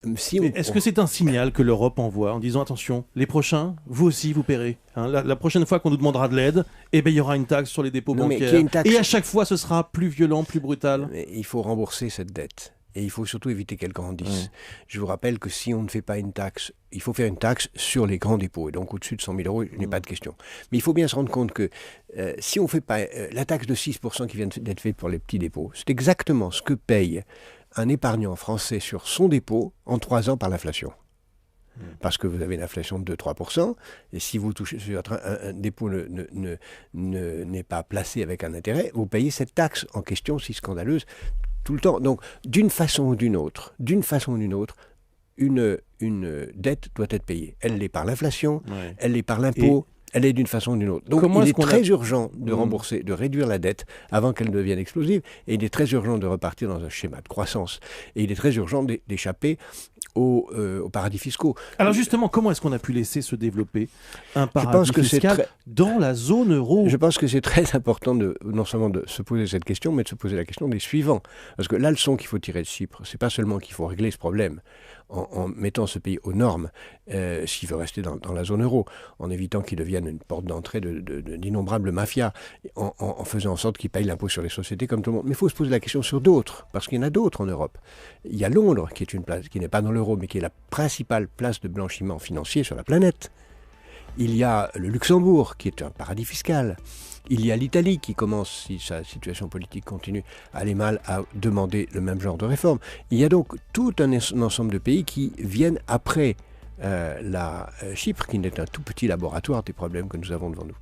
Est-ce que c'est un signal que l'Europe envoie en disant attention, les prochains, vous aussi vous paierez. Hein, la prochaine fois qu'on nous demandera de l'aide, il y aura une taxe sur les dépôts bancaires. Et à chaque fois, ce sera plus violent, plus brutal. Mais il faut rembourser cette dette. Et il faut surtout éviter qu'elle grandisse. Je vous rappelle que si on ne fait pas une taxe, il faut faire une taxe sur les grands dépôts. Et donc au-dessus de 100 000 euros, il n'est pas de question. Mais il faut bien se rendre compte que si on ne fait pas la taxe de 6% qui vient d'être faite pour les petits dépôts, c'est exactement ce que paye un épargnant français sur son dépôt en 3 ans par l'inflation. Parce que vous avez une inflation de 2-3%, et si vous touchez sur un dépôt n'est pas placé avec un intérêt, vous payez cette taxe en question si scandaleuse tout le temps. Donc, d'une façon ou d'une autre, une dette doit être payée. Elle l'est par l'inflation, elle l'est par l'impôt, elle est d'une façon ou d'une autre. Donc il est très urgent de rembourser, de réduire la dette avant qu'elle ne devienne explosive, et il est très urgent de repartir dans un schéma de croissance, et il est très urgent d'échapper aux paradis fiscaux. Alors justement, comment est-ce qu'on a pu laisser se développer un paradis fiscal dans la zone euro ? Je pense que c'est très important non seulement de se poser cette question, mais de se poser la question des suivants. Parce que la leçon qu'il faut tirer de Chypre, c'est pas seulement qu'il faut régler ce problème en mettant ce pays aux normes, s'il veut rester dans la zone euro, en évitant qu'il devienne une porte d'entrée d'innombrables mafias, en faisant en sorte qu'il paye l'impôt sur les sociétés comme tout le monde. Mais il faut se poser la question sur d'autres, parce qu'il y en a d'autres en Europe. Il y a Londres, qui est une place qui n'est pas dans l'euro, mais qui est la principale place de blanchiment financier sur la planète. Il y a le Luxembourg, qui est un paradis fiscal. Il y a l'Italie, qui commence, si sa situation politique continue à aller mal, à demander le même genre de réforme. Il y a donc tout un ensemble de pays qui viennent après Chypre, qui n'est un tout petit laboratoire des problèmes que nous avons devant nous.